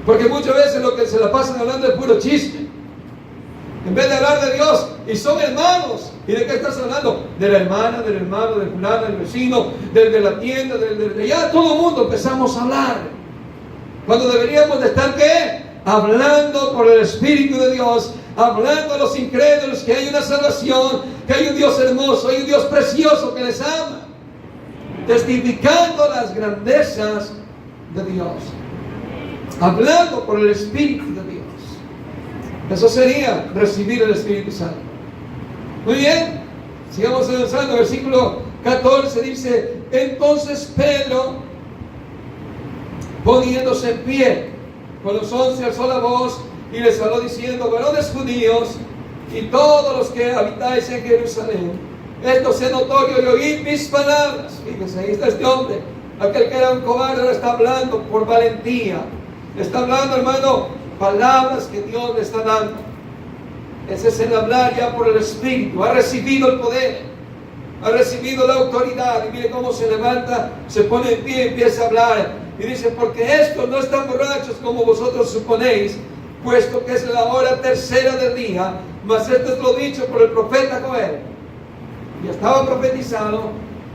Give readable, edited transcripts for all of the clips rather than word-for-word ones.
Porque muchas veces lo que se la pasan hablando es puro chiste, en vez de hablar de Dios. Y son hermanos. ¿Y de qué estás hablando? De la hermana, del hermano, del fulano, del vecino, del de la tienda, del de ya todo el mundo empezamos a hablar. Cuando deberíamos de estar, ¿qué? Hablando por el Espíritu de Dios, hablando a los incrédulos que hay una salvación, que hay un Dios hermoso, hay un Dios precioso que les ama, testificando las grandezas de Dios, hablando por el Espíritu de Dios. Eso sería recibir el Espíritu Santo. Muy bien, sigamos avanzando. Versículo 14 dice: entonces Pedro, poniéndose en pie, con los 11 alzó la voz y les habló diciendo: varones judíos y todos los que habitáis en Jerusalén, esto sea notorio y oíd mis palabras. Fíjense, ahí está este hombre, aquel que era un cobarde, ahora está hablando por valentía. Está hablando, hermano, palabras que Dios le está dando. Ese es el hablar ya por el Espíritu. Ha recibido el poder, ha recibido la autoridad. Y mire cómo se levanta, se pone en pie y empieza a hablar. Y dice: porque estos no están borrachos como vosotros suponéis, puesto que es la hora tercera del día. Mas esto es lo dicho por el profeta Joel. Ya estaba profetizado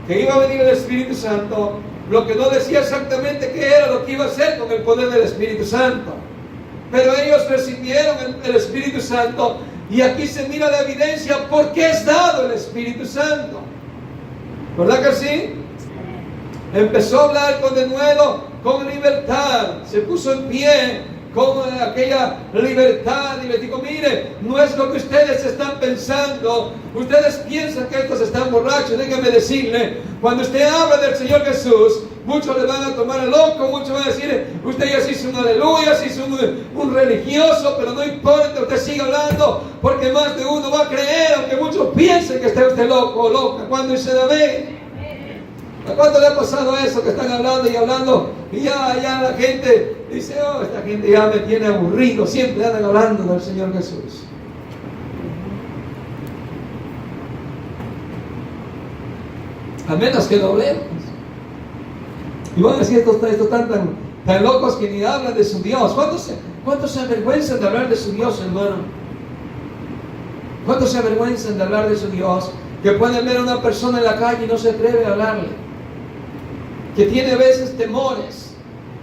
que iba a venir el Espíritu Santo. Lo que no decía exactamente qué era lo que iba a hacer con el poder del Espíritu Santo. Pero ellos recibieron el Espíritu Santo. Y aquí se mira la evidencia por qué es dado el Espíritu Santo. ¿Verdad que sí? Empezó a hablar con denuedo, con libertad. Se puso en pie con aquella libertad y les digo: mire, no es lo que ustedes están pensando. Ustedes piensan que estos están borrachos. Déjenme decirle, cuando usted habla del Señor Jesús, muchos le van a tomar el loco, muchos van a decir: usted ya se hizo un aleluya, se hizo un religioso. Pero no importa, usted sigue hablando, porque más de uno va a creer, aunque muchos piensen que esté usted loco o loca. ¿Cuándo dice amén? ¿A cuánto le ha pasado eso, que están hablando y hablando y ya la gente dice: oh, esta gente ya me tiene aburrido, siempre andan hablando del Señor Jesús? A menos que lo hablemos. Y van a decir: estos están tan locos que ni hablan de su Dios. ¿Cuántos se avergüenzan de hablar de su Dios, hermano? ¿Cuántos se avergüenzan de hablar de su Dios? Que pueden ver a una persona en la calle y no se atreve a hablarle. Que tiene a veces temores.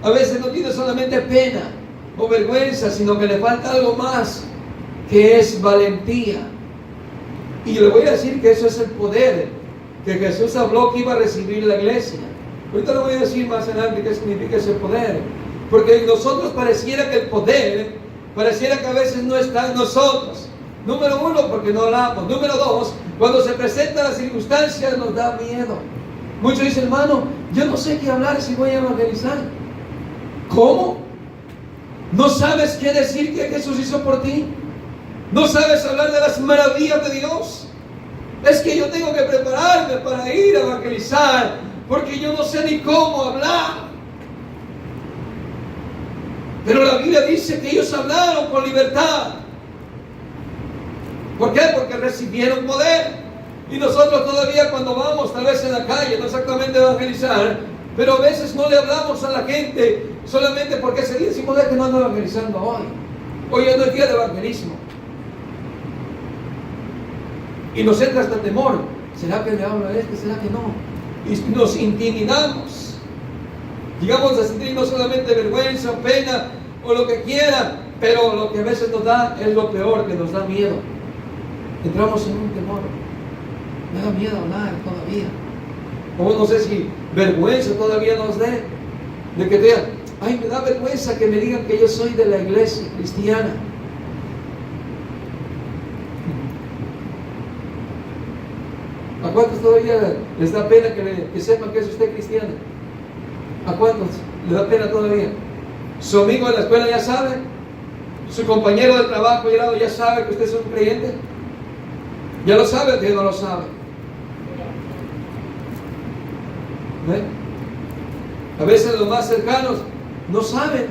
A veces no tiene solamente pena o vergüenza, sino que le falta algo más, que es valentía. Y le voy a decir que eso es el poder que Jesús habló que iba a recibir la iglesia. Ahorita le voy a decir más adelante qué significa ese poder. Porque en nosotros pareciera que el poder, pareciera que a veces no está en nosotros. Número uno, porque no hablamos. Número dos, cuando se presentan las circunstancias nos da miedo. Muchos dicen: hermano, yo no sé qué hablar si voy a evangelizar. ¿Cómo? ¿No sabes qué decir que Jesús hizo por ti? ¿No sabes hablar de las maravillas de Dios? Es que yo tengo que prepararme para ir a evangelizar, porque yo no sé ni cómo hablar. Pero la Biblia dice que ellos hablaron con libertad. ¿Por qué? Porque recibieron poder. Y nosotros todavía, cuando vamos tal vez en la calle, no exactamente a evangelizar, pero a veces no le hablamos a la gente solamente porque ese día decimos: es que no ando evangelizando hoy. Hoy no es día de evangelismo. Y nos entra hasta temor. ¿Será que le hablo a este? ¿Será que no? Y nos intimidamos. Llegamos a sentir no solamente vergüenza, pena o lo que quiera, pero lo que a veces nos da es lo peor, que nos da miedo. Entramos en un temor. Me da miedo hablar todavía. O no sé si vergüenza todavía nos dé. De que te digan: ay, me da vergüenza que me digan que yo soy de la iglesia cristiana. ¿A cuántos todavía les da pena que sepan que es usted cristiano? ¿A cuántos les da pena todavía? ¿Su amigo de la escuela ya sabe? ¿Su compañero de trabajo ya sabe que usted es un creyente? ¿Ya lo sabe o que no lo sabe? ¿Eh? A veces los más cercanos no saben,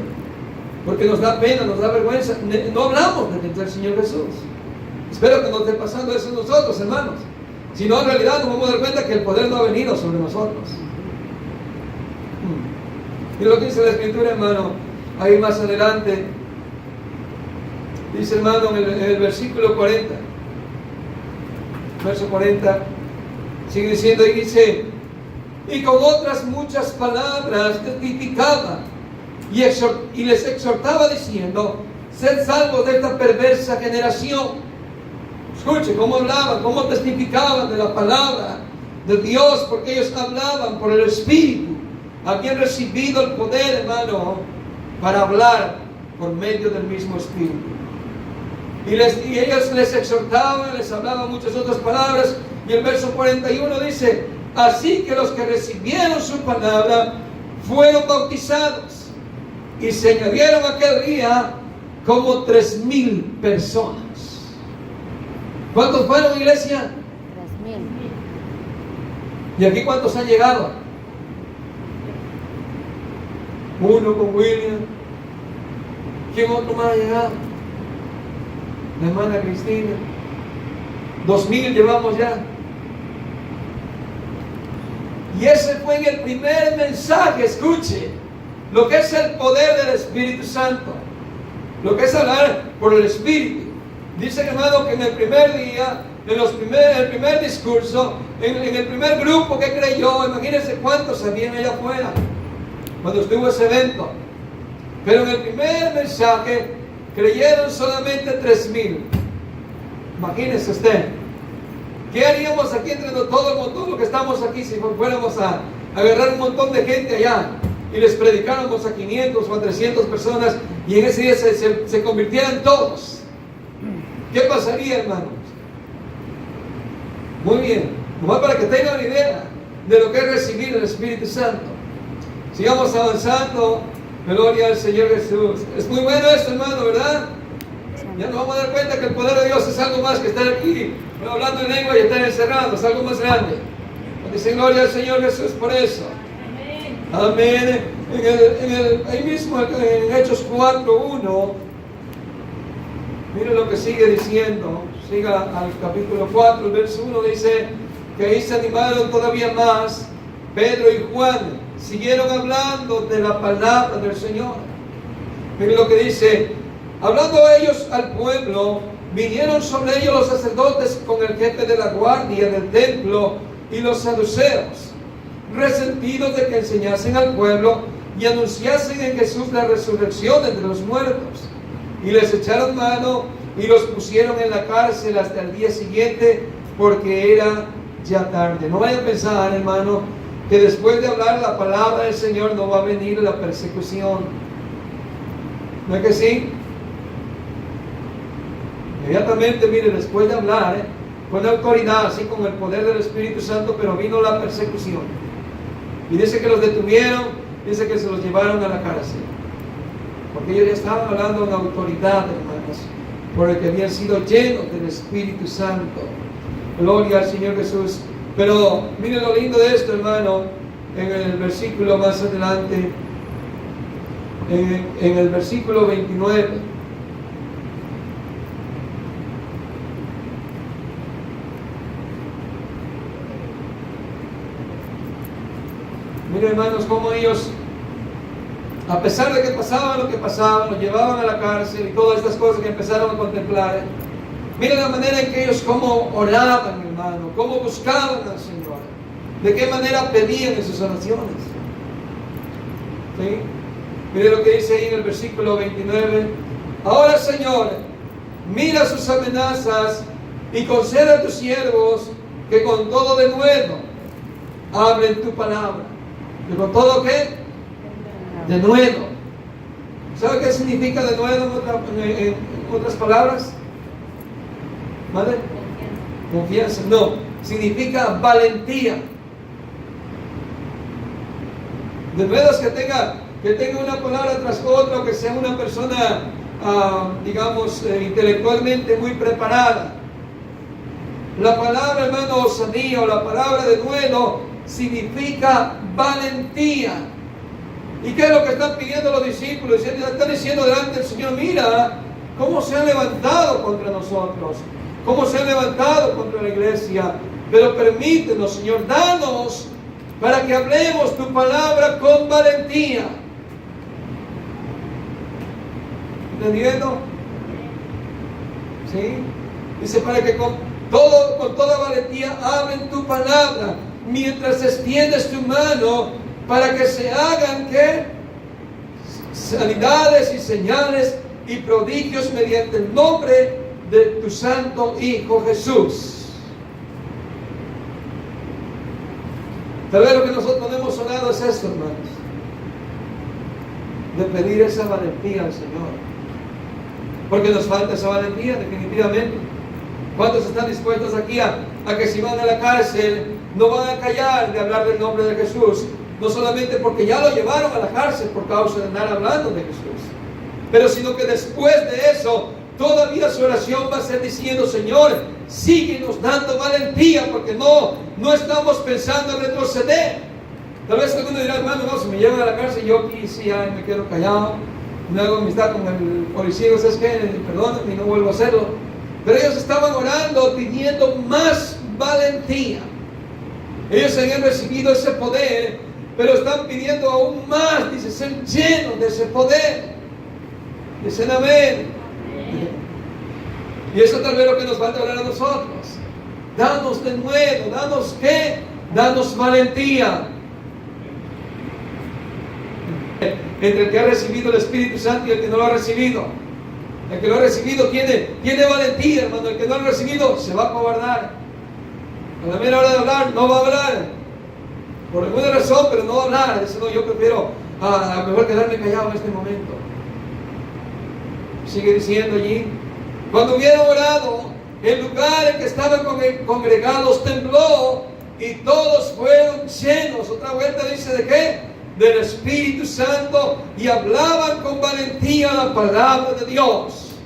porque nos da pena, nos da vergüenza. No hablamos del Señor Jesús. Espero que no esté pasando eso en nosotros, hermanos. Si no, en realidad nos vamos a dar cuenta que el poder no ha venido sobre nosotros. Y lo que dice la Escritura, hermano, ahí más adelante, dice hermano en el versículo 40, verso 40, sigue diciendo y dice, y con otras muchas palabras testificaba y les exhortaba diciendo, sed salvos de esta perversa generación. Escuche cómo hablaban, cómo testificaban de la palabra de Dios, porque ellos hablaban por el Espíritu, habían recibido el poder, hermano, para hablar por medio del mismo Espíritu. Y ellos les exhortaban, les hablaban muchas otras palabras, y el verso 41 dice, así que los que recibieron su palabra fueron bautizados, y se añadieron aquel día como 3,000 personas. ¿Cuántos fueron, iglesia? 3,000. ¿Y aquí cuántos han llegado? Uno con William. ¿Quién otro más ha llegado? La hermana Cristina. 2,000 llevamos ya. Y ese fue en el primer mensaje. Escuche lo que es el poder del Espíritu Santo, lo que es hablar por el Espíritu. Dice, hermano, que en el primer día, el primer discurso, en el primer grupo que creyó, imagínense cuántos habían allá afuera cuando estuvo ese evento. Pero en el primer mensaje creyeron solamente 3,000. Imagínense usted. ¿Qué haríamos aquí entre todo el montón, lo que estamos aquí, si fuéramos a agarrar un montón de gente allá y les predicáramos a 500 o a 300 personas y en ese día se convirtieran todos? ¿Qué pasaría, hermanos? Muy bien, nomás para que tengan una idea de lo que es recibir el Espíritu Santo. Sigamos avanzando. Gloria al Señor Jesús. Es muy bueno esto, hermano, ¿verdad? Ya nos vamos a dar cuenta que el poder de Dios es algo más que estar aquí hablando en lengua y estar encerrados, es algo más grande. Dicen gloria al Señor Jesús por eso. Amén. Ahí mismo en Hechos 4:1, mire lo que sigue diciendo. Siga al capítulo 4, el verso 1 dice que ahí se animaron todavía más. Pedro y Juan siguieron hablando de la palabra del Señor. Mire lo que dice: hablando ellos al pueblo, vinieron sobre ellos los sacerdotes con el jefe de la guardia del templo y los saduceos, resentidos de que enseñasen al pueblo y anunciasen en Jesús la resurrección de los muertos. Y les echaron mano y los pusieron en la cárcel hasta el día siguiente, porque era ya tarde. No vayan a pensar, hermano, que después de hablar la palabra del Señor no va a venir la persecución. ¿No es que sí? Inmediatamente, mire, después de hablar, con autoridad, así con el poder del Espíritu Santo, pero vino la persecución. Y dice que los detuvieron, dice que se los llevaron a la cárcel. Porque ellos ya estaban hablando en autoridad, hermanos, por el que habían sido llenos del Espíritu Santo. Gloria al Señor Jesús. Pero miren lo lindo de esto, hermano, en el versículo más adelante, en el versículo 29. Miren, hermanos, cómo ellos, a pesar de que pasaban lo que pasaban, los llevaban a la cárcel y todas estas cosas que empezaron a contemplar, miren la manera en que ellos cómo oraban, hermano, cómo buscaban al Señor, de qué manera pedían en sus oraciones. ¿Sí? Miren lo que dice ahí en el versículo 29. Ahora, Señor, mira sus amenazas y concede a tus siervos que con todo denuedo hablen tu palabra. ¿Y con todo qué? Denuedo. ¿Sabe qué significa denuedo en otras palabras? ¿Vale? Confianza. No, significa valentía. Denuedo es que tenga una palabra tras otra, que sea una persona, digamos, intelectualmente muy preparada. La palabra, hermano, osadía, o la palabra denuedo significa valentía. ¿Y qué es lo que están pidiendo los discípulos? Están diciendo delante del Señor: mira cómo se han levantado contra nosotros, cómo se han levantado contra la iglesia, pero permítenos, Señor, danos para que hablemos tu palabra con valentía. ¿Entendiendo? ¿Sí? Dice, para que con toda valentía hablen tu palabra, mientras extiendes tu mano, para que se hagan, ¿qué? Sanidades y señales y prodigios mediante el nombre de tu santo Hijo Jesús. Tal vez lo que nosotros no hemos orado es esto, hermanos, de pedir esa valentía al Señor, porque nos falta esa valentía definitivamente. ¿Cuántos están dispuestos aquí a que si van a la cárcel no van a callar de hablar del nombre de Jesús? No solamente porque ya lo llevaron a la cárcel por causa de andar hablando de Jesús, pero sino que después de eso todavía su oración va a ser diciendo: Señor, síguenos dando valentía, porque no estamos pensando en retroceder. Tal vez alguno dirá: hermano, no, si me llevan a la cárcel, yo aquí sí me quedo callado, no hago amistad con el policía, ¿sabes qué? Perdóname y no vuelvo a hacerlo. Pero ellos estaban orando, pidiendo más valentía. Ellos habían recibido ese poder, pero están pidiendo aún más, dice, ser llenos de ese poder. Dicen amén. Y eso tal vez es lo que nos falta hablar a nosotros. Danos de nuevo, danos ¿qué? Danos valentía. Entre el que ha recibido el Espíritu Santo y el que no lo ha recibido. El que lo ha recibido tiene valentía, hermano. El que no lo ha recibido se va a cobardar. A la mera hora de hablar no va a hablar. Por alguna razón, pero no va a hablar. Dice: no, yo prefiero a mejor quedarme callado en este momento. Sigue diciendo allí: cuando hubieron orado, el lugar en que estaban congregados tembló y todos fueron llenos. Otra vuelta dice: ¿de qué? Del Espíritu Santo, y hablaban con valentía la palabra de Dios.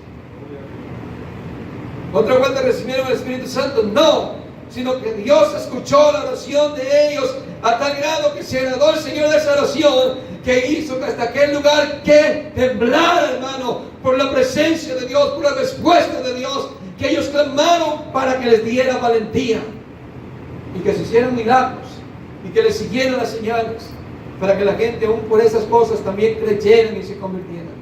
Otra vuelta recibieron el Espíritu Santo, no, sino que Dios escuchó la oración de ellos a tal grado que se agradó el Señor de esa oración, que hizo que hasta aquel lugar que temblara, hermano, por la presencia de Dios, por la respuesta de Dios, que ellos clamaron para que les diera valentía y que se hicieran milagros y que les siguieran las señales, para que la gente aún por esas cosas también creyeran y se convirtieran.